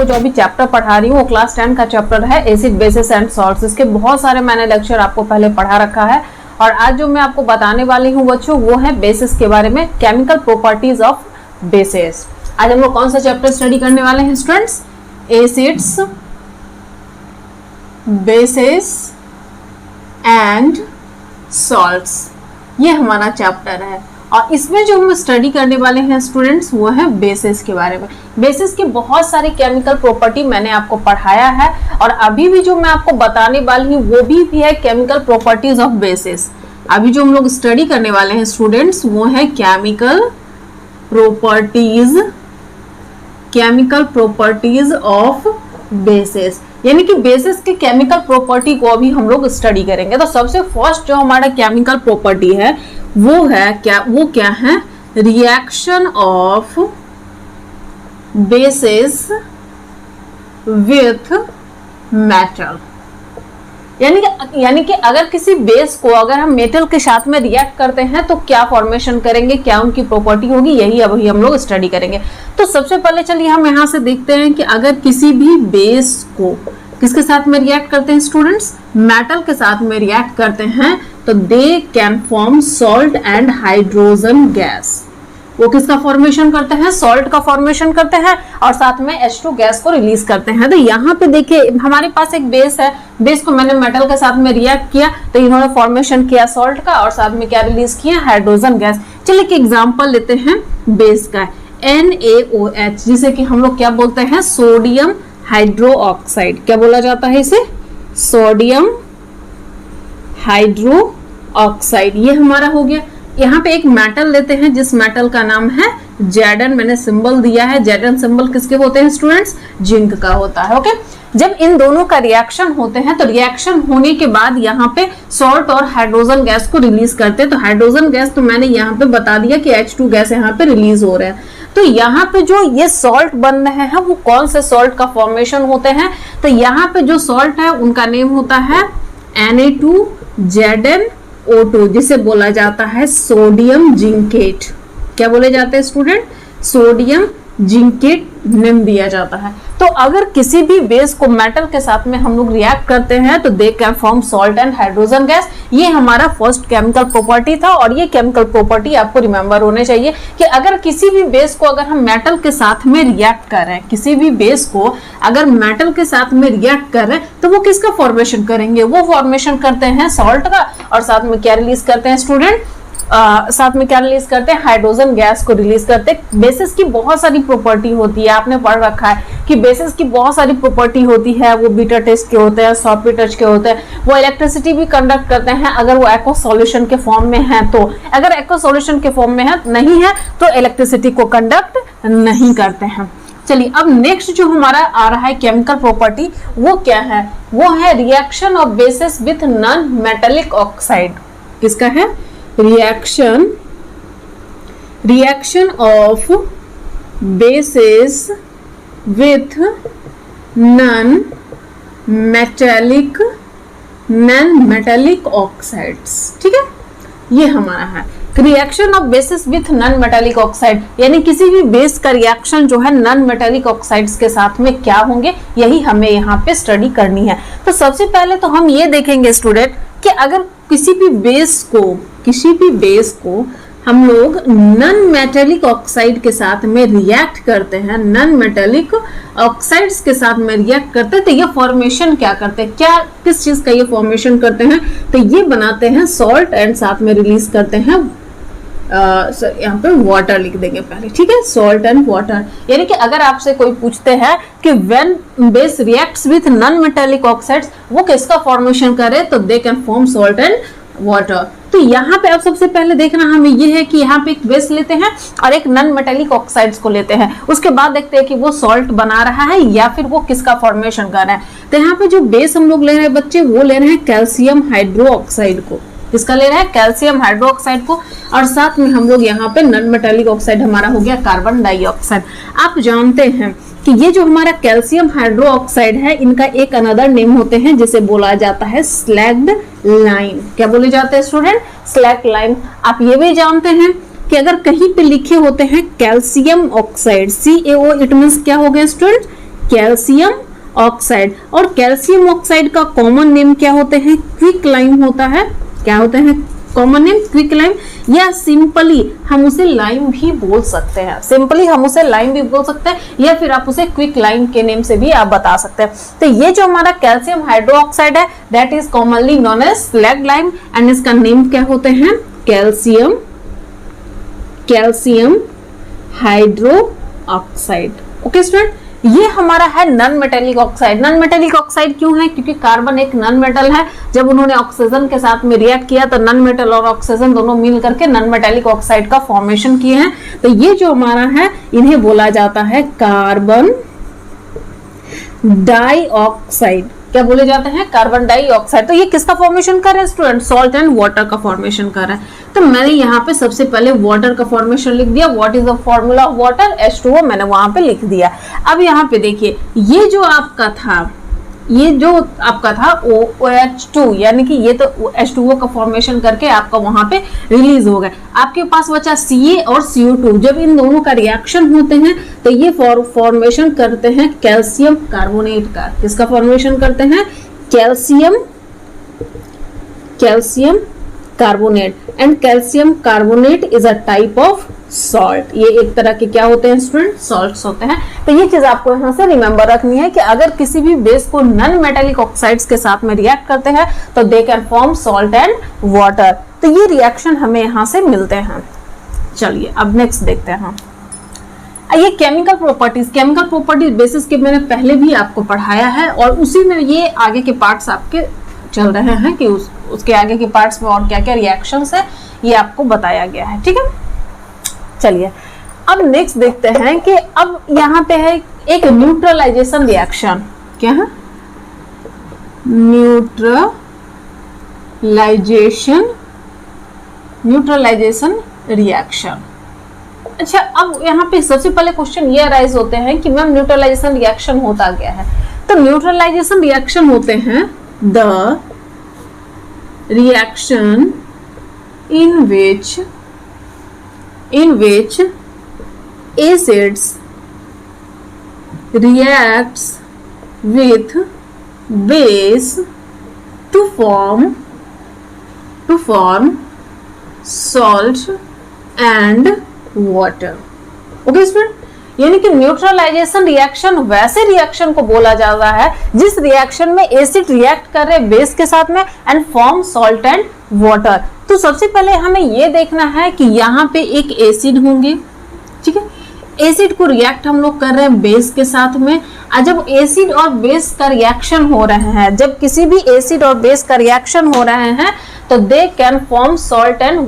आपको जो अभी चैप्टर पढ़ा रही हूँ वो क्लास 10 का चैप्टर है एसिड बेसिस एंड सॉल्ट्स। इसके बहुत सारे मैंने लेक्चर आपको पहले पढ़ा रखा है और आज जो मैं आपको बताने वाली हूँ बच्चों वो है बेसिस के बारे में, केमिकल प्रॉपर्टीज ऑफ बेसिस। आज हम लोग कौन सा चैप्टर स्टडी करने वाले हैं students? Acids, basis and salts, ये हमारा चैप्टर है और इसमें जो हम स्टडी करने वाले हैं स्टूडेंट्स वो है बेसिस के बारे में। बेसिस की बहुत सारी केमिकल प्रॉपर्टी मैंने आपको पढ़ाया है और अभी भी जो मैं आपको बताने वाली हूँ वो भी है केमिकल प्रॉपर्टीज ऑफ बेसिस। अभी जो हम लोग स्टडी करने वाले हैं स्टूडेंट्स वो है केमिकल प्रॉपर्टीज ऑफ बेसिस, यानी कि बेसिस के केमिकल प्रॉपर्टी को अभी हम लोग स्टडी करेंगे। तो सबसे फर्स्ट जो हमारा केमिकल प्रॉपर्टी है वो क्या है? Reaction of basis with metal. यानी कि अगर किसी बेस को अगर हम मेटल के साथ में रिएक्ट करते हैं तो क्या फॉर्मेशन करेंगे, क्या उनकी प्रॉपर्टी होगी, यही अभी हम लोग स्टडी करेंगे। तो सबसे पहले चलिए हम यहाँ से देखते हैं कि अगर किसी भी बेस को किसके साथ में रिएक्ट करते हैं स्टूडेंट्स? मेटल के साथ में रिएक्ट करते हैं तो they can form salt and hydrogen gas. वो किसका फॉर्मेशन करते हैं? सॉल्ट का फॉर्मेशन करते हैं और साथ में H2 गैस को रिलीज करते हैं। तो यहाँ पे देखिए हमारे पास एक बेस है, बेस को मैंने मेटल के साथ में रिएक्ट किया तो इन्होंने फॉर्मेशन किया सॉल्ट का और साथ में क्या रिलीज किया? Hydrogen gas. चलिए एक एग्जांपल लेते हैं बेस का, NaOH, जिसे कि हम लोग क्या बोलते हैं? Sodium hydro oxide. क्या बोला जाता है इसे? Sodium hydro oxide. ये हमारा हो गया। यहाँ पे एक मेटल लेते हैं जिस मेटल का नाम है Zn, मैंने सिंबल दिया है। Zn सिंबल किसके होते हैं स्टूडेंट्स? जिंक का होता है। ओके, जब इन दोनों का रिएक्शन होते हैं तो रिएक्शन होने के बाद यहाँ पे सॉल्ट और हाइड्रोजन गैस को रिलीज करते हैं। तो हाइड्रोजन गैस तो मैंने यहाँ पे बता दिया कि H2 गैस यहाँ पे रिलीज हो रहे हैं। तो यहाँ पे जो ये सॉल्ट बन रहे हैं वो कौन से सॉल्ट का फॉर्मेशन होते हैं? तो यहाँ पे जो सॉल्ट है उनका नेम होता है Na2ZnO2, जिसे बोला जाता है सोडियम जिंकेट। क्या बोले जाते हैं स्टूडेंट? सोडियम जिंकेट नेम दिया जाता है। तो अगर किसी भी बेस को मेटल के साथ में हम लोग रिएक्ट करते हैं तो they can form salt and hydrogen gas. ये हमारा फर्स्ट केमिकल प्रॉपर्टी था और ये केमिकल प्रॉपर्टी आपको रिमेंबर होने चाहिए कि अगर किसी भी बेस को अगर हम मेटल के साथ में रिएक्ट कर रहे हैं, किसी भी बेस को अगर मेटल के साथ में रिएक्ट कर रहे हैं तो वो किसका फॉर्मेशन करेंगे? वो फॉर्मेशन करते हैं सॉल्ट का और साथ में क्या रिलीज करते हैं स्टूडेंट? साथ में क्या रिलीज करते हैं? हाइड्रोजन गैस को रिलीज करते हैं। बेसिस की बहुत सारी प्रॉपर्टी होती है, आपने पढ़ रखा है कि बेसिस की बहुत सारी प्रॉपर्टी होती है। वो बीटा टेस्ट के होते हैं, सॉफ्ट टच के होते हैं, वो इलेक्ट्रिसिटी भी कंडक्ट करते हैं अगर वो एक्वा सॉल्यूशन के फॉर्म में है तो। अगर एक्वा सॉल्यूशन के फॉर्म में है नहीं है तो इलेक्ट्रिसिटी को कंडक्ट नहीं करते हैं। चलिए अब नेक्स्ट जो हमारा आ रहा है केमिकल प्रॉपर्टी वो क्या है? वो है reaction of basis with non metallic oxide. किसका है? Reaction of basis with non metallic oxides. ठीक है, ये हमारा है reaction of basis with non metallic oxide, यानी किसी भी बेस का रिएक्शन जो है नॉन मेटेलिक ऑक्साइड्स के साथ में क्या होंगे, यही हमें यहाँ पे स्टडी करनी है। तो सबसे पहले तो हम ये देखेंगे स्टूडेंट कि अगर किसी भी बेस को हम लोग नॉन मेटेलिक ऑक्साइड के साथ में रिएक्ट करते हैं, नॉन मेटेलिक ऑक्साइड्स के साथ में रिएक्ट करते हैं तो ये फॉर्मेशन क्या करते हैं? किस चीज का ये फॉर्मेशन करते हैं? तो ये बनाते हैं सॉल्ट एंड साथ में रिलीज करते हैं यहाँ पे वाटर लिख देंगे पहले। ठीक है, सॉल्ट एंड वाटर। यानी कि अगर आपसे कोई पूछते हैं कि when base reacts with non metallic oxides वो किसका फॉर्मेशन करे तो they can form salt and water. तो यहाँ पे अब सबसे पहले देखना हमें ये है कि यहाँ पे एक बेस लेते हैं और एक नॉन मेटेलिक ऑक्साइड्स को लेते हैं, उसके बाद देखते हैं कि वो सॉल्ट बना रहा है या फिर वो किसका फॉर्मेशन कर रहा है। तो यहाँ पे जो बेस हम लोग ले रहे हैं बच्चे वो ले रहे हैं कैल्शियम हाइड्रो ऑक्साइड को। किसका ले रहे हैं? कैल्शियम हाइड्रो ऑक्साइड को। और साथ में हम लोग यहाँ पे नॉन मेटेलिक ऑक्साइड हमारा हो गया कार्बन डाइऑक्साइड। आप जानते हैं कि ये जो हमारा कैल्शियम हाइड्रो ऑक्साइड है इनका एक अनदर नेम होते हैं जिसे बोला जाता है स्लैग्ड लाइन। क्या बोले जाते हैं स्टूडेंट? Slagged line. आप ये भी जानते हैं कि अगर कहीं पे लिखे होते हैं calcium oxide CaO, it means क्या हो गया स्टूडेंट? Calcium oxide. और कैल्शियम ऑक्साइड का कॉमन नेम क्या होते हैं? क्विक लाइम होता है। क्या होते हैं कॉमन नेम? क्विक लाइम, या सिंपली हम उसे लाइम भी बोल सकते हैं। सिंपली हम उसे लाइम भी बोल सकते हैं, या फिर आप उसे क्विक लाइम के नेम से भी आप बता सकते हैं। तो ये जो हमारा कैल्शियम हाइड्रोक्साइड है, that is commonly known as slag lime, and इसका नेम क्या होते हैं? Calcium hydro oxide. Okay student, ये हमारा है non metallic oxide. Non metallic oxide क्यों है? क्योंकि कार्बन एक नॉन मेटल है। जब उन्होंने ऑक्सीजन के साथ में रिएक्ट किया तो नॉन मेटल और ऑक्सीजन दोनों मिल करके नॉन मेटेलिक ऑक्साइड का फॉर्मेशन किए हैं। तो ये जो हमारा है, इन्हें बोला जाता है कार्बन डाइऑक्साइड। क्या बोले जाते हैं? Carbon dioxide. तो ये किसका फॉर्मेशन कर रहा है स्टूडेंट? सॉल्ट एंड वाटर का फॉर्मेशन कर रहा है। तो मैंने यहाँ पे सबसे पहले वाटर का फॉर्मेशन लिख दिया। What is the formula of water? H2O मैंने वहां पे लिख दिया। अब यहाँ पे देखिए, ये जो आपका था OH2, यानी कि ये तो H2O का फॉर्मेशन करके आपका वहां पे रिलीज हो गया। आपके पास बचा Ca और CO2। जब इन दोनों का रिएक्शन होते हैं तो ये फॉर्मेशन करते हैं कैल्शियम कार्बोनेट का। किसका फॉर्मेशन करते हैं? Calcium carbonate. And calcium carbonate is a type of salt. ये एक तरह के क्या होते हैं स्टूडेंट? सॉल्ट्स होते हैं। तो ये चीज आपको यहाँ से रिमेंबर रखनी है कि अगर किसी भी बेस को नॉन मेटेलिक ऑक्साइड्स के साथ में रिएक्ट करते हैं तो they can form salt and water. तो ये रिएक्शन हमें यहाँ से मिलते हैं। चलिए अब नेक्स्ट देखते हैं। ये केमिकल प्रॉपर्टीज बेसिस के मैंने पहले भी आपको पढ़ाया है, और उसी में ये आगे के पार्ट्स आपके चल रहे हैं कि उसके आगे के पार्ट्स में और क्या क्या रिएक्शंस है ये आपको बताया गया है। ठीक है, चलिए अब नेक्स्ट देखते हैं कि अब यहाँ पे है एक न्यूट्रलाइजेशन रिएक्शन। क्या है? Neutralisation reaction. अच्छा, अब यहाँ पे सबसे पहले क्वेश्चन ये अराइज होते हैं कि मैम न्यूट्रलाइजेशन रिएक्शन होता क्या है? तो न्यूट्रलाइजेशन रिएक्शन होते हैं the reaction in which acids reacts with base to form salt and water. Okay student, यानी कि न्यूट्रलाइजेशन रिएक्शन वैसे रिएक्शन को बोला जाता है जिस रिएक्शन में एसिड रिएक्ट कर रहे बेस के साथ में and form salt and water. तो सबसे पहले हमें ये देखना है कि यहाँ पे एक एसिड होंगे। ठीक है, एसिड को रिएक्ट हम लोग कर रहे हैं बेस के साथ में। जब एसिड और बेस का रिएक्शन हो रहे हैं, जब किसी भी एसिड और बेस का रिएक्शन हो रहे हैं तो they can form salt and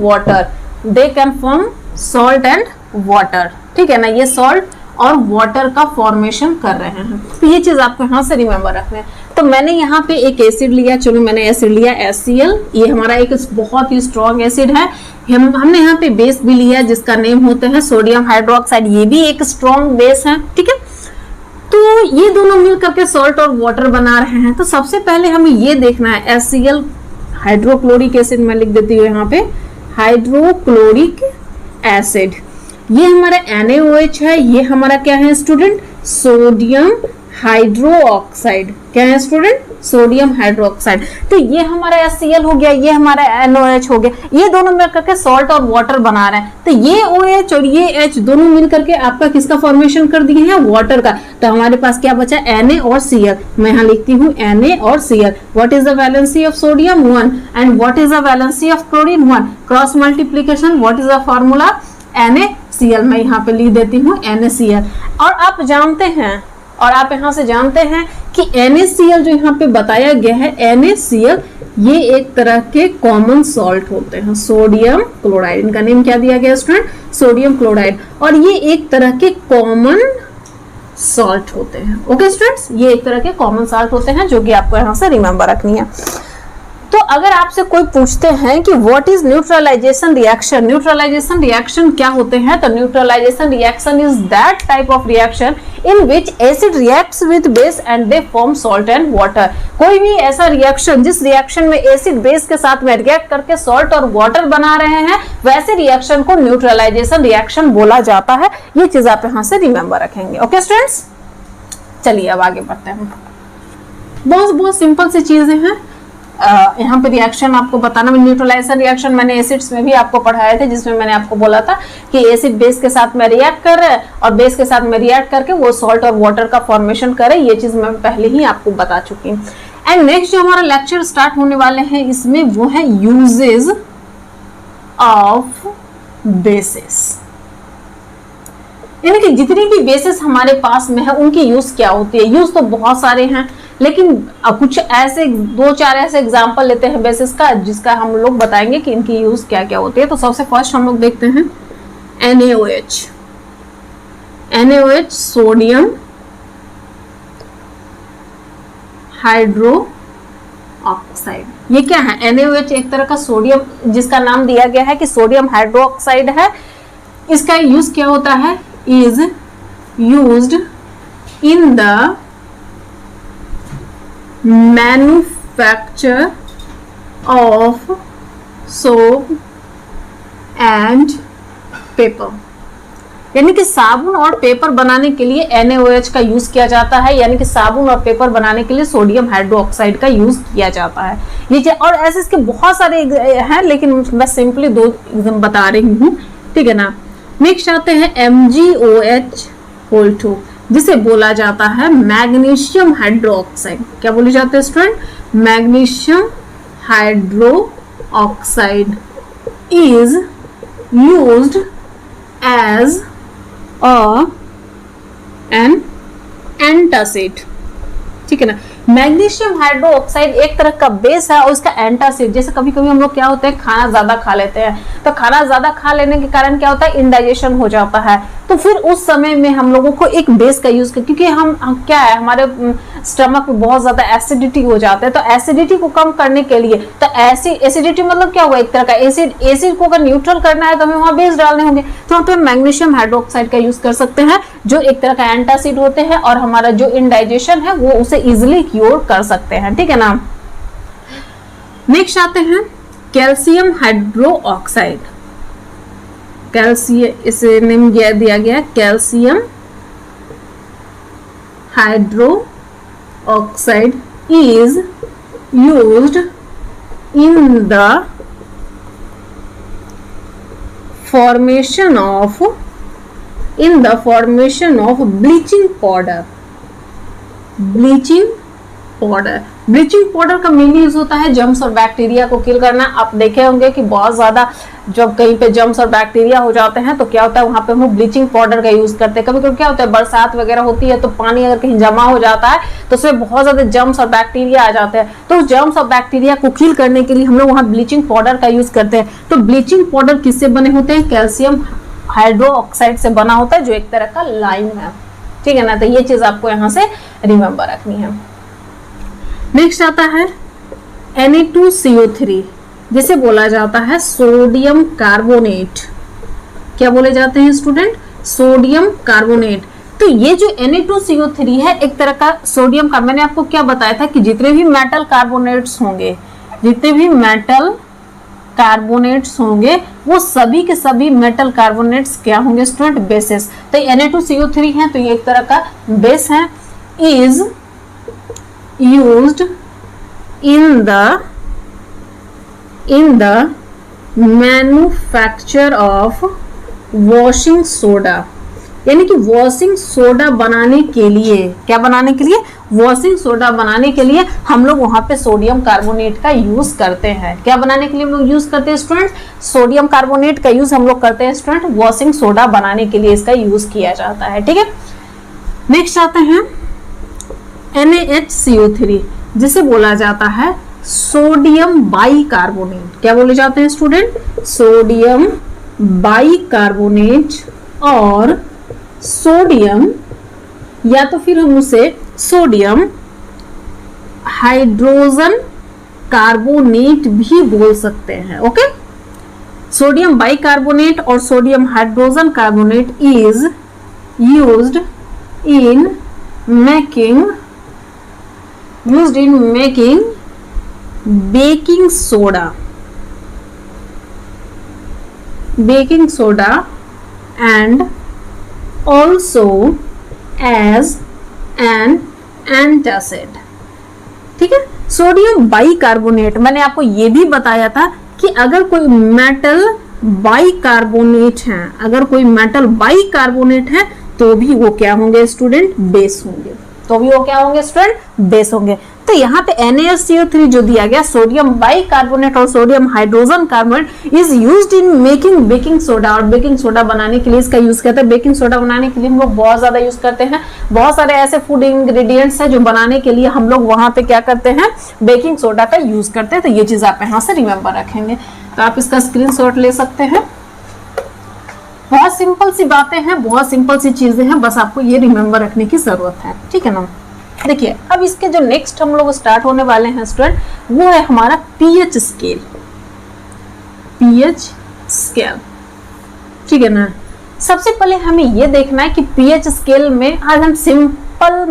water. ठीक है ना, ये सॉल्ट और वाटर का फॉर्मेशन कर रहे हैं। तो ये चीज आपको यहाँ से रिमेंबर रखना है। तो मैंने यहाँ पे एक एसिड लिया, चलो मैंने एसिड लिया HCl। ये हमारा एक बहुत ही स्ट्रॉन्ग एसिड है। हमने यहाँ पे बेस भी लिया जिसका नेम होते हैं सोडियम हाइड्रोक्साइड। ये भी एक स्ट्रॉन्ग बेस है। ठीक है, तो ये दोनों मिल करके सॉल्ट और वाटर बना रहे हैं। तो सबसे पहले हमें ये देखना है HCl हाइड्रोक्लोरिक एसिड, मैं लिख देती हूँ यहाँ पे हाइड्रोक्लोरिक एसिड। ये हमारा NaOH है। ये हमारा क्या है स्टूडेंट? Sodium hydroxide. क्या है स्टूडेंट? Sodium hydroxide. तो ये हमारा HCl हो गया, ये हमारा NaOH हो गया। ये दोनों मिल करके सॉल्ट और वाटर बना रहे हैं। तो ये OH और ये H दोनों मिल करके आपका किसका फॉर्मेशन कर दिए हैं? वाटर का। तो हमारे पास क्या बचा? Na और Cl। मैं यहाँ लिखती हूँ Na और Cl। What is the valency of sodium? 1। And what is the valency of chlorine? 1। Cross multiplication, what is the formula? NaCl। मैं यहाँ पे लिख देती हूँ NaCl। और आप जानते हैं, और आप यहाँ से जानते हैं कि NaCl जो यहाँ पे बताया गया है, NaCl ये एक तरह के कॉमन सॉल्ट होते हैं, सोडियम क्लोराइड। इनका नेम क्या दिया गया स्टूडेंट? Sodium chloride. और ये एक तरह के कॉमन सॉल्ट होते हैं। ओके स्टूडेंट्स, ये एक तरह के कॉमन सॉल्ट होते हैं जो कि आपको यहाँ से रिमेंबर रखनी है। तो अगर आपसे कोई पूछते हैं कि what is neutralisation reaction, neutralisation reaction क्या होते हैं, तो neutralisation reaction is that type of reaction in which acid reacts with base and they form salt and water. कोई भी ऐसा रिएक्शन जिस रिएक्शन में एसिड बेस के साथ में रिएक्ट करके सॉल्ट और वाटर बना रहे हैं, वैसे रिएक्शन को न्यूट्रलाइजेशन रिएक्शन बोला जाता है। ये चीज आप यहाँ से रिमेंबर रखेंगे। ओके स्टूडेंट्स, चलिए अब आगे बढ़ते हैं। बहुत बहुत सिंपल सी चीजें हैं। यहाँ पे रिएक्शन आपको बताना, न्यूट्रलाइजेशन रिएक्शन मैंने एसिड्स में भी आपको पढ़ाए थे, जिसमें मैंने आपको बोला था कि एसिड बेस के साथ में रिएक्ट कर रहे हैं और बेस के साथ में रिएक्ट करके वो सॉल्ट और वाटर का फॉर्मेशन करे। ये चीज मैं पहले ही आपको बता चुकी हूँ। एंड नेक्स्ट जो हमारा लेक्चर स्टार्ट होने वाले हैं इसमें वो है यूजेस ऑफ बेसिस, यानी कि जितनी भी बेसिस हमारे पास में है उनकी यूज क्या होती है। यूज तो बहुत सारे हैं, लेकिन कुछ ऐसे 2-4 ऐसे एग्जांपल लेते हैं बेसिस का, जिसका हम लोग बताएंगे कि इनकी यूज क्या क्या होती है। तो सबसे फर्स्ट हम लोग देखते हैं NaOH। NaOH sodium hydro oxide. ये क्या है? NaOH एक तरह का सोडियम, जिसका नाम दिया गया है कि सोडियम हाइड्रो ऑक्साइड है। इसका यूज क्या होता है? Is used in the manufacture of soap and paper, यानी कि साबुन और पेपर बनाने के लिए NaOH का यूज किया जाता है, यानी कि साबुन और पेपर बनाने के लिए सोडियम हाइड्रोक्साइड का यूज किया जाता है। ये और ऐसे इसके बहुत सारे हैं, लेकिन मैं सिंपली 2 एकदम बता रही हूँ, ठीक है ना। नेक्स्ट आते हैं MgOH2, जिसे बोला जाता है मैग्नीशियम हाइड्रोक्साइड। क्या बोले जाते हैं student? Magnesium hydroxide is used as an antacid, ठीक है ना। मैग्नीशियम हाइड्रोक्साइड एक तरह का बेस है और उसका एंटासिड, जैसे कभी कभी हम लोग क्या होते हैं, खाना ज्यादा खा लेते हैं, तो खाना ज्यादा खा लेने के कारण क्या होता है, इंडाइजेशन हो जाता है। तो फिर उस समय में हम लोगों को एक बेस का यूज कर, क्योंकि हम क्या है, हमारे स्टमक में बहुत ज्यादा एसिडिटी हो जाता है, तो एसिडिटी को कम करने के लिए, तो एसिडिटी मतलब क्या हुआ, एक तरह का एसिड को अगर न्यूट्रल करना है तो हमें वहां बेस डालने होंगे, तो वहां पे मैग्नीशियम हाइड्रोक्साइड का यूज कर सकते हैं, जो एक तरह का एंटासिड होते हैं और हमारा जो इंडाइजेशन है वो उसे इजिली क्योर कर सकते हैं, ठीक है ना। नेक्स्ट आते हैं कैल्शियम हाइड्रोक्साइड। कैल्शियम, इसे नेम दिया गया calcium hydroxide is used in the formation of bleaching powder. Bleaching powder का मेनली यूज होता है जर्म्स और बैक्टीरिया को किल करना। आप देखे होंगे कि बहुत ज्यादा जब कहीं पे जर्म्स और बैक्टीरिया हो जाते हैं तो क्या होता है, वहां पे हम लोग ब्लीचिंग पाउडर का यूज करते हैं। कभी कभी क्या होता है, बरसात वगैरह होती है तो पानी अगर कहीं जमा हो जाता है तो उसमें बहुत ज्यादा जर्म्स और बैक्टीरिया आ जाते हैं, तो जर्म्स और बैक्टीरिया को किल करने के लिए हम लोग वहाँ ब्लीचिंग पाउडर का यूज करते हैं। तो ब्लीचिंग पाउडर किससे बने होते हैं? कैल्शियम हाइड्रोक्साइड से बना होता है, जो एक तरह का लाइम है, ठीक है ना। तो ये चीज आपको यहाँ से रिमेम्बर रखनी है। नेक्स्ट आता है Na2CO3, जिसे बोला जाता है सोडियम कार्बोनेट। क्या बोले जाते हैं स्टूडेंट? Sodium carbonate. तो ये जो Na2CO3 है एक तरह का सोडियम का, मैंने आपको क्या बताया था कि जितने भी मेटल कार्बोनेट्स होंगे वो सभी के सभी मेटल कार्बोनेट्स क्या होंगे स्टूडेंट? बेसिस। तो Na2CO3 है तो ये एक तरह का बेस है। Is used in the manufacture of washing soda, यानी कि वॉशिंग सोडा बनाने के लिए, क्या बनाने के लिए? वॉशिंग सोडा बनाने के लिए हम लोग वहां पे सोडियम कार्बोनेट का यूज करते हैं। क्या बनाने के लिए हम लोग यूज करते हैं स्टूडेंट? सोडियम कार्बोनेट का यूज हम लोग करते हैं स्टूडेंट, वॉशिंग सोडा बनाने के लिए इसका यूज किया जाता है, ठीक है। नेक्स्ट आते हैं NaHCO3, जिसे बोला जाता है सोडियम बाइकार्बोनेट। क्या बोले जाते हैं स्टूडेंट? सोडियम बाइकार्बोनेट और सोडियम, या तो फिर हम उसे सोडियम हाइड्रोजन कार्बोनेट भी बोल सकते हैं, ओके। सोडियम बाइकार्बोनेट और sodium hydrogen carbonate is used in making baking soda and also as an antacid. ठीक है, सोडियम बाइकार्बोनेट, मैंने आपको ये भी बताया था कि अगर कोई मेटल बाइकार्बोनेट है, अगर कोई मेटल बाइकार्बोनेट है तो भी वो क्या होंगे स्टूडेंट, बेस होंगे, तो भी वो क्या होंगे स्टूडेंट, बेस होंगे। तो यहाँ पे NaCO3 जो दिया गया, सोडियम बाइकार्बोनेट और sodium hydrogen carbonate is used in making baking soda, और बेकिंग सोडा बनाने के लिए इसका यूज करते हैं। बेकिंग सोडा बनाने के लिए हम लोग बहुत ज्यादा यूज करते हैं, बहुत सारे ऐसे फूड इंग्रेडिएंट्स हैं जो बनाने के लिए हम लोग वहां पे क्या करते हैं, बेकिंग सोडा का यूज करते हैं। तो ये चीज आप यहाँ से रिमेम्बर रखेंगे, तो आप इसका स्क्रीनशॉट ले सकते हैं। बहुत सिंपल सी बातें हैं, बहुत सिंपल सी चीजें हैं, बस आपको ये रिमेम्बर रखने की जरूरत है। ठीक है ना, देखिए अब इसके जो नेक्स्ट हम लोग स्टार्ट होने वाले हैं स्टूडेंट, वो है हमारा पीएच स्केल। पीएच स्केल, ठीक है ना। सबसे पहले हमें ये देखना है कि पीएच स्केल में आज हम सिंपल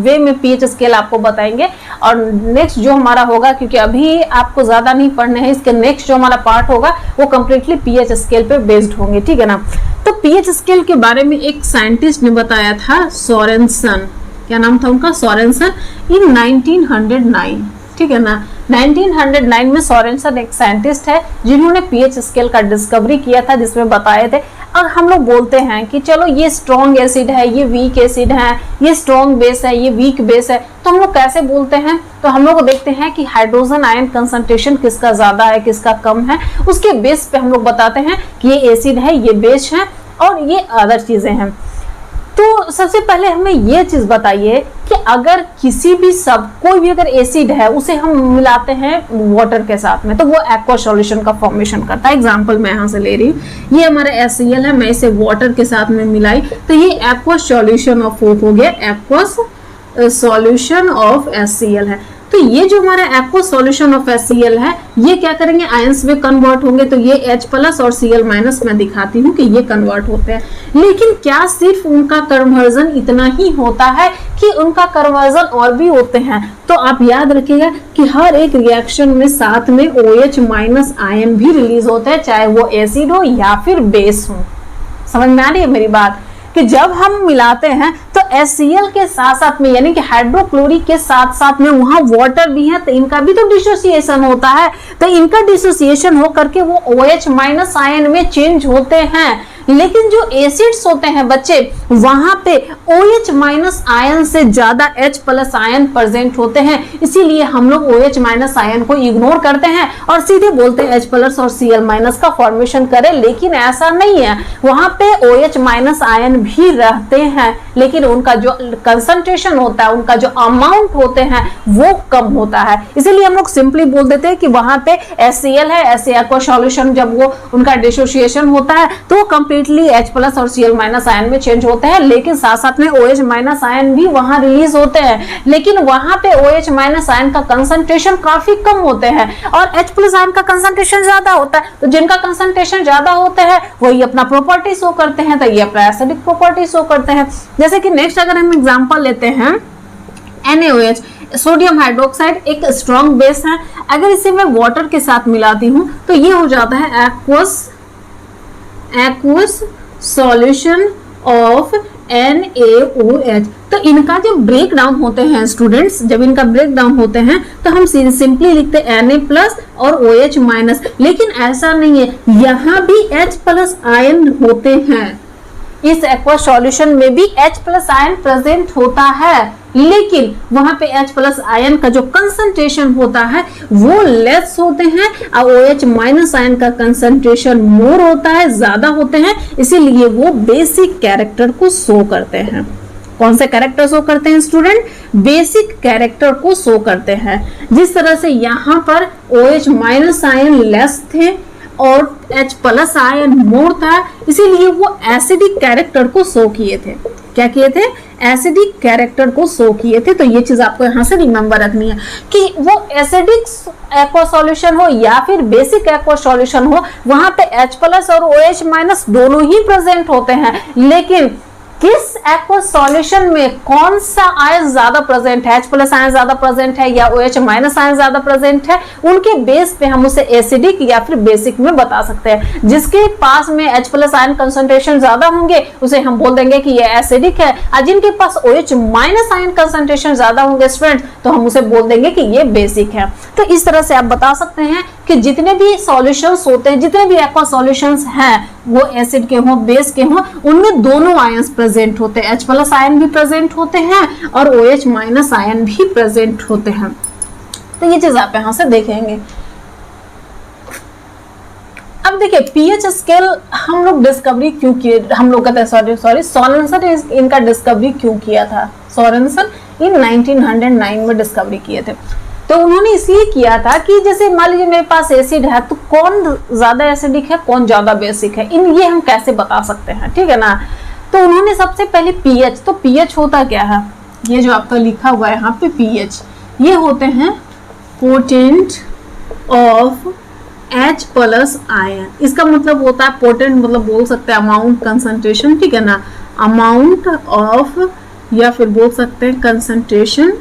वे में पीएच स्केल आपको बताएंगे, और नेक्स्ट जो हमारा होगा, क्योंकि अभी आपको ज्यादा नहीं पढ़ने हैं, इसके नेक्स्ट जो हमारा पार्ट होगा वो कंप्लीटली पीएच स्केल पे बेस्ड होंगे। ठीक है ना, तो पीएच स्केल के बारे में एक साइंटिस्ट ने बताया था, सोरेनसन, क्या नाम था उनका, सोरेनसन, इन 1909। ठीक है ना, 1909 में सोरेनसन एक साइंटिस्ट है जिन्होंने पीएच स्केल का डिस्कवरी किया था, जिसमें बताए थे। और हम लोग बोलते हैं कि चलो ये स्ट्रॉन्ग एसिड है, ये वीक एसिड है, ये स्ट्रॉन्ग बेस है, ये वीक बेस है, तो हम लोग कैसे बोलते हैं, तो हम लोग देखते हैं कि हाइड्रोजन आयन कंसंट्रेशन किसका ज्यादा है, किसका कम है, उसके बेस पे हम लोग बताते हैं कि ये एसिड है, ये बेस है, और ये अदर चीजें हैं। तो सबसे पहले हमें ये चीज बताइए कि अगर किसी भी कोई भी अगर एसिड है उसे हम मिलाते हैं वाटर के साथ में, तो वो एक्वा सॉल्यूशन का फॉर्मेशन करता है। एग्जांपल मैं यहाँ से ले रही हूँ, ये हमारा HCl है, मैं इसे वाटर के साथ में मिलाई तो ये एक्वा सॉल्यूशन ऑफ हो गया, एक्वा सॉल्यूशन ऑफ HCl है। तो ये जो हमारा एक्वा सॉल्यूशन ऑफ HCl है, ये क्या करेंगे, आयंस में कन्वर्ट होंगे। तो ये H प्लस और Cl माइनस मैं दिखाती हूँ कि ये कन्वर्ट होते हैं। लेकिन क्या सिर्फ उनका कन्वर्जन इतना ही होता है कि उनका कन्वर्जन और भी होते हैं? तो आप याद रखिएगा कि हर एक रिएक्शन में साथ में OH माइनस आयन भी रिलीज होते हैं, चाहे वो एसिड हो या फिर बेस हो। समझ में आ रही है मेरी बात, कि जब हम मिलाते हैं तो HCl के साथ साथ में, यानी कि हाइड्रोक्लोरिक के साथ साथ में वहां वाटर भी है, तो इनका भी तो डिसोसिएशन होता है। तो इनका डिसोसिएशन हो करके वो OH माइनस आयन में चेंज होते हैं। लेकिन जो एसिड्स होते हैं बच्चे, वहां पे OH माइनस आयन से ज्यादा H प्लस आयन प्रेजेंट होते हैं, इसीलिए हम लोग OH माइनस आयन को इग्नोर करते हैं और सीधे बोलते हैं H प्लस और Cl माइनस का फॉर्मेशन करें। लेकिन ऐसा नहीं है, वहां पे OH माइनस आयन भी रहते हैं, लेकिन उनका जो कंसंट्रेशन होता है, उनका जो अमाउंट होते हैं वो कम होता है। इसीलिए हम लोग सिंपली बोल देते हैं कि वहां पे HCl है, ऐसे एक्वा सॉल्यूशन जब वो उनका डिसोसिएशन होता है तो वो H प्लस और Cl माइनस आयन में चेंज होते हैं, लेकिन साथ साथ में OH माइनस आयन भी वहां रिलीज होते हैं। लेकिन वहां पे OH माइनस आयन का कंसंट्रेशन काफी कम होते हैं और H प्लस आयन का कंसंट्रेशन ज्यादा होता है। तो जिनका कंसंट्रेशन ज्यादा होते हैं वही अपना प्रॉपर्टी शो करते हैं, तो ये अपना एसिडिक प्रॉपर्टी शो करते हैं। जैसे कि नेक्स्ट अगर हम एग्जांपल लेते हैं NaOH, सोडियम हाइड्रोक्साइड एक स्ट्रॉन्ग बेस है। अगर इसे मैं वाटर के साथ मिलाती हूँ तो ये हो जाता है एक्वस सॉल्यूशन ऑफ NaOH। तो इनका जो ब्रेक डाउन होते हैं स्टूडेंट्स, जब इनका ब्रेक डाउन होते हैं तो हम सिंपली लिखते हैं Na प्लस और OH माइनस। लेकिन ऐसा नहीं है, यहाँ भी H प्लस आयन होते हैं, इस एक्वा सॉल्यूशन में भी H प्लस आयन प्रेजेंट होता है, लेकिन वहां पे H प्लस आयन का जो कंसंट्रेशन होता है वो लेस होते हैं और OH माइनस आयन का कंसंट्रेशन मोर होता है, ज्यादा होते हैं। इसीलिए वो बेसिक कैरेक्टर को शो करते हैं। कौन से कैरेक्टर शो करते हैं स्टूडेंट? बेसिक कैरेक्टर को शो करते हैं। जिस तरह से यहाँ पर OH माइनस आयन लेस थे और H प्लस आयन मोर था, इसीलिए वो एसिडिक कैरेक्टर को शो किए थे। क्या किए थे? एसिडिक कैरेक्टर को शो किए थे। तो ये चीज आपको यहाँ से रिमेंबर रखनी है कि वो एसिडिक एक्वा सॉल्यूशन हो या फिर बेसिक एक्वा सॉल्यूशन हो, वहां पे H प्लस और OH माइनस दोनों ही प्रेजेंट होते हैं। लेकिन किस एक्वा सॉल्यूशन में कौन सा आयन ज्यादा प्रेजेंट है, H प्लस आयन ज्यादा प्रेजेंट है या OH माइनस आयन ज्यादा प्रेजेंट है, उनके बेस पे हम उसे एसिडिक या फिर बेसिक में बता सकते हैं। जिसके पास में H प्लस आयन कंसंट्रेशन ज्यादा होंगे उसे हम बोल देंगे कि ये एसिडिक है, और जिनके पास OH माइनस आयन कंसंट्रेशन ज्यादा होंगे स्टूडेंट तो हम उसे बोल देंगे कि ये बेसिक है। तो इस तरह से आप बता सकते हैं कि जितने भी सॉल्यूशंस होते हैं, जितने भी एक्वा सॉल्यूशंस हैं, वो एसिड के हों बेस के हों, उनमें दोनों आयंस प्रेजेंट होते हैं, H प्लस आयन भी प्रेजेंट होते हैं और OH माइनस आयन भी प्रेजेंट होते हैं। तो ये चीज आप यहां से देखेंगे। अब देखिए पीएच स्केल हम लोग डिस्कवरी क्यों किए, हम लोग कहते हैं सॉरी सोरेनसन इनका डिस्कवरी क्यों किया था। सोरेनसन इन 1909 में डिस्कवरी किए थे। तो उन्होंने इसलिए किया था कि जैसे मान लीजिए मेरे पास एसिड है तो कौन ज्यादा एसिडिक है कौन ज्यादा बेसिक है, इन ये हम कैसे बता सकते हैं, ठीक है ना। तो उन्होंने सबसे पहले पीएच, तो पीएच होता क्या है, ये जो आपका लिखा हुआ है यहाँ पे पीएच, ये होते हैं potent of H plus ion. इसका मतलब होता है पोटेंट, मतलब बोल सकते हैं अमाउंट कंसंट्रेशन, ठीक है ना, अमाउंट ऑफ, या फिर बोल सकते हैं concentration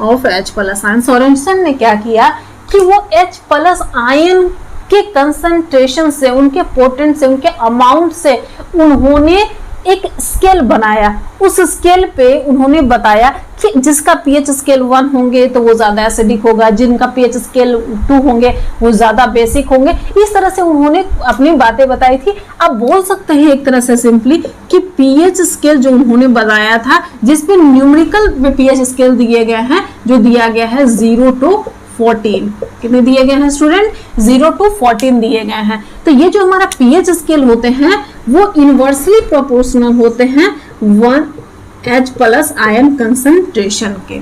of H plus ion. Sorensen ने क्या किया कि वो H प्लस आयन के कंसंट्रेशन से, उनके पोटेंट से, उनके अमाउंट से उन्होंने एक स्केल बनाया। उस स्केल पे उन्होंने बताया कि जिसका पीएच स्केल 1 होंगे तो वो ज्यादा एसिडिक होगा, जिनका पीएच स्केल 2 होंगे वो ज्यादा बेसिक होंगे। इस तरह से उन्होंने अपनी बातें बताई थी। आप बोल सकते हैं एक तरह से सिंपली कि पीएच स्केल जो उन्होंने बताया था, जिसपे न्यूमेरिकल में पीएच स्केल दिए गए हैं, जो दिया गया है 0 to 14, कितने दिए गए हैं स्टूडेंट, 0 to 14 दिए गए हैं। तो ये जो हमारा पीएच स्केल होते हैं वो इनवर्सली प्रोपोर्शनल होते हैं 1 H प्लस आयन कंसंट्रेशन के,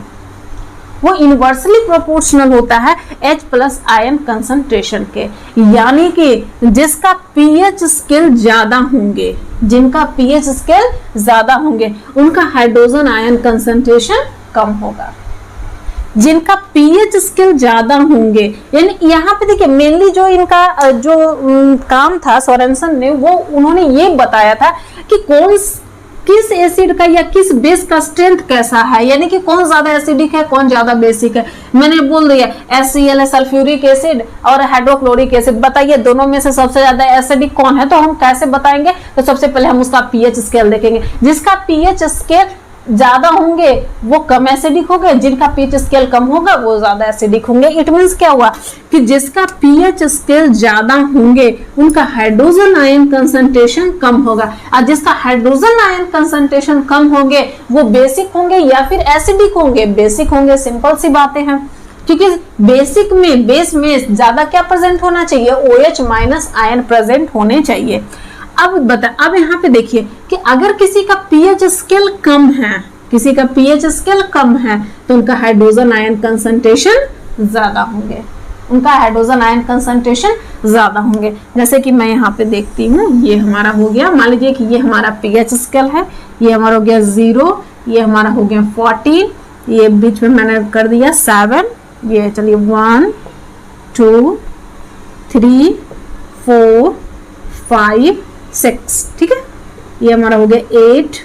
वो इनवर्सली प्रोपोर्शनल होता है H प्लस आयन कंसंट्रेशन के। यानी कि जिसका पीएच स्केल ज्यादा होंगे, जिनका पीएच स्केल ज्यादा होंगे उनका हाइड्रोजन आयन कंसंट्रेशन कम होगा। जिनका पीएच स्केल ज्यादा होंगे, यानी यहाँ पे देखिए मेनली जो इनका जो काम था सोरेनसन ने, वो उन्होंने ये बताया था कि कौन किस एसिड का या किस बेस का स्ट्रेंथ कैसा है, यानी कि कौन ज्यादा एसिडिक है कौन ज्यादा बेसिक है। मैंने बोल दिया HCl है, सल्फ्यूरिक एसिड और हाइड्रोक्लोरिक एसिड, बताइए दोनों में से सबसे ज्यादा एसिडिक कौन है। तो हम कैसे बताएंगे, तो सबसे पहले हम उसका पीएच स्केल देखेंगे। जिसका पीएच स्केल ज्यादा होंगे वो कम एसिडिक होंगे, जिनका पीएच स्केल कम होगा वो ज्यादा एसिडिक होंगे। इट मींस क्या हुआ कि जिसका पीएच स्केल ज्यादा होंगे उनका हाइड्रोजन आयन कंसंट्रेशन कम होगा, और जिसका हाइड्रोजन आयन कंसंट्रेशन कम होंगे वो बेसिक होंगे या फिर एसिडिक होंगे, बेसिक होंगे। सिंपल सी बातें हैं, क्योंकि बेसिक में, बेस में ज्यादा क्या प्रेजेंट होना चाहिए, OH माइनस आयन प्रेजेंट होने चाहिए। अब यहाँ पे देखिए कि अगर किसी का पीएच स्केल कम है, किसी का पीएच स्केल कम है तो उनका हाइड्रोजन आयन कंसंट्रेशन ज्यादा होंगे, उनका हाइड्रोजन आयन कंसंट्रेशन ज्यादा होंगे। जैसे कि मैं यहाँ पे देखती हूँ, ये हमारा हो गया, मान लीजिए कि ये हमारा पीएच स्केल है, ये हमारा हो गया 0, ये हमारा हो गया 14, ये बीच में मैंने कर दिया 7, ये चलिए 1 2 3 4 5 6, ठीक है। ये हमारा हो गया 8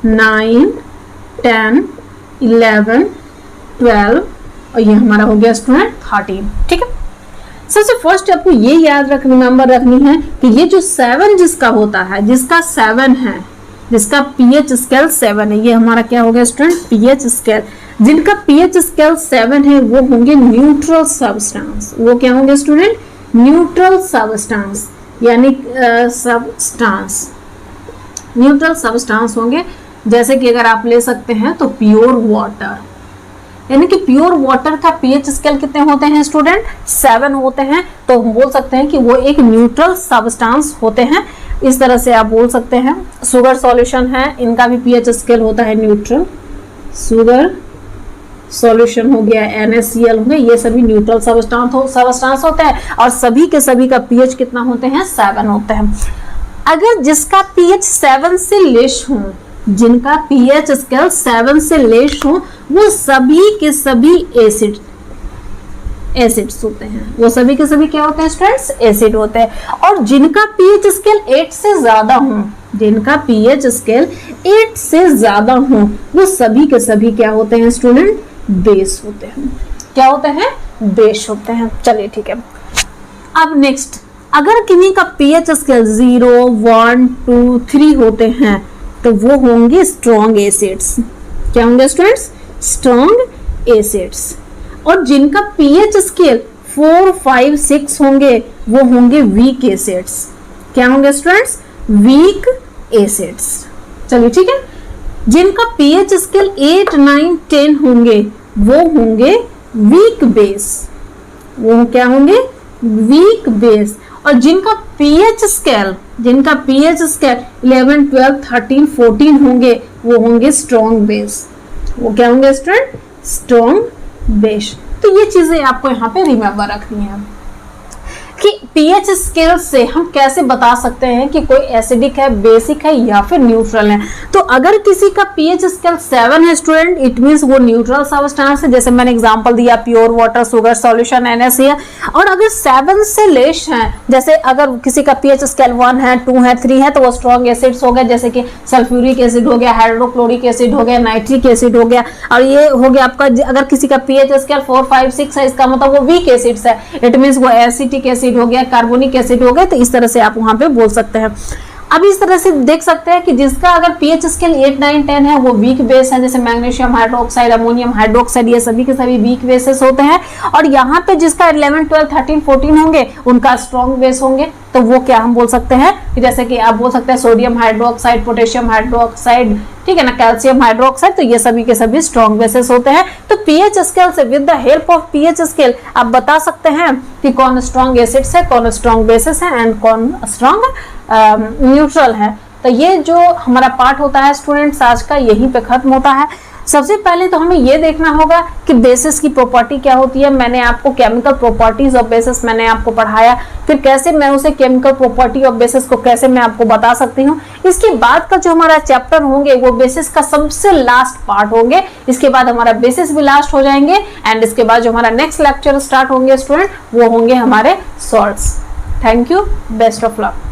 9 10 11 12 और ये हमारा हो गया स्टूडेंट 13, ठीक है। सबसे फर्स्ट आपको ये याद रिमेंबर रखनी है कि ये जो 7 जिसका होता है, जिसका 7 है, जिसका पीएच स्केल 7 है, ये हमारा क्या हो गया स्टूडेंट, पीएच स्केल। जिनका पीएच स्केल 7 है वो होंगे न्यूट्रल सब्सटेंस। वो क्या होंगे स्टूडेंट, न्यूट्रल सब्सटेंस, यानी सब्सटेंस, न्यूट्रल सब्सटेंस होंगे। जैसे कि अगर आप ले सकते हैं तो प्योर वाटर, यानी कि प्योर वाटर का पीएच स्केल कितने होते हैं स्टूडेंट, 7 होते हैं। तो हम बोल सकते हैं कि वो एक न्यूट्रल सब्सटेंस होते हैं। इस तरह से आप बोल सकते हैं। शुगर सॉल्यूशन है, इनका भी पीएच स्केल होता है न्यूट्रल। शुगर सॉल्यूशन हो गया, NaCl हो गया, ये सभी न्यूट्रल सब्सटेंस होते हैं और सभी के सभी का पीएच कितना होते हैं, 7 होते हैं। अगर जिसका पीएच 7 से लेस हो, जिनका पीएच स्केल 7 से लेस हो, वो सभी के सभी एसिड्स होते हैं। वो सभी के सभी क्या होते हैं स्टूडेंट्स, एसिड होते हैं। और जिनका पीएच स्केल 8 से ज्यादा हो, जिनका पीएच स्केल 8 से ज्यादा हो वो सभी के सभी क्या होते हैं स्टूडेंट, बेस होते हैं। क्या होते हैं, बेस होते हैं। चलिए ठीक है। अब नेक्स्ट, अगर किन्हीं का पीएच स्केल 0, 1, 2, 3 होते हैं तो वो होंगे स्ट्रॉन्ग एसिड्स। क्या होंगे स्टूडेंट्स, स्ट्रॉन्ग एसिड्स। और जिनका पीएच स्केल 4, 5, 6 होंगे वो होंगे वीक एसिड्स। क्या होंगे स्टूडेंट्स, वीक एसिड्स। चलिए ठीक है। जिनका पीएच स्केल 8, 9, 10 होंगे वो होंगे वीक बेस। वो क्या होंगे, वीक बेस। और जिनका पीएच स्केल 11, 12, 13, 14 होंगे वो होंगे स्ट्रॉन्ग बेस। वो क्या होंगे स्टूडेंट, स्ट्रॉन्ग बेस। तो ये चीजें आपको यहाँ पे रिमेम्बर रखनी है कि पीएच स्केल से हम कैसे बता सकते हैं कि कोई एसिडिक है, बेसिक है या फिर न्यूट्रल है। तो अगर किसी का पीएच स्केल 7 है स्टूडेंट, इट मींस वो न्यूट्रल सब्सटेंस है। जैसे मैंने एग्जांपल दिया pure water, sugar solution, NaCl। और अगर 7 से लेस है, जैसे अगर किसी का पीएच स्केल 1 है, 2 है, 3 है, तो वो स्ट्रॉन्ग एसिड्स हो गए, जैसे कि सल्फ्यूरिक एसिड हो गया, हाइड्रोक्लोरिक एसिड हो गया, नाइट्रिक एसिड हो गया। और ये हो गया आपका, अगर किसी का पीएच स्केल 4, 5, 6 है, इसका मतलब वो वीक एसिड्स है। इट मींस वो एसिटिक एसिड हो गया, कार्बोनिक एसिड हो गया। तो इस तरह से आप वहां पे बोल सकते हैं। अब इस तरह से देख सकते हैं कि जिसका अगर पीएच स्केल 8, 9, 10 है वो वीक बेस है। जैसे मैग्नीशियम हाइड्रोक्साइड, अमोनियम हाइड्रोक्साइड, ये सभी के सभी वीक बेसेस होते हैं। और यहाँ पे जिसका 11, 12, 13, 14 होंगे उनका स्ट्रॉन्ग बेस होंगे। तो वो क्या हम बोल सकते हैं, जैसे कि आप बोल सकते हैं सोडियम हाइड्रोक्साइड, पोटेशियम हाइड्रोक्साइड, ठीक है ना, कैल्शियम हाइड्रोक्साइड। तो ये सभी के सभी स्ट्रॉन्ग बेसेस होते हैं। तो पीएच स्केल से, with the help of pH scale, आप बता सकते हैं कि कौन स्ट्रॉन्ग एसिड्स है, कौन स्ट्रॉन्ग बेसेस है एंड कौन स्ट्रॉन्ग न्यूट्रल है। तो ये जो हमारा पार्ट होता है स्टूडेंट्स आज का, यहीं पे खत्म होता है। सबसे पहले तो हमें ये देखना होगा कि बेसिस की प्रॉपर्टी क्या होती है। मैंने आपको केमिकल प्रॉपर्टीज ऑफ बेसिस मैंने आपको पढ़ाया, फिर कैसे मैं उसे केमिकल प्रॉपर्टी ऑफ बेसिस को कैसे मैं आपको बता सकती हूँ। इसके बाद का जो हमारा चैप्टर होंगे वो बेसिस का सबसे लास्ट पार्ट होंगे। इसके बाद हमारा बेसिस भी लास्ट हो जाएंगे एंड इसके बाद जो हमारा नेक्स्ट लेक्चर स्टार्ट होंगे स्टूडेंट वो होंगे हमारे salts. Thank you, best of luck.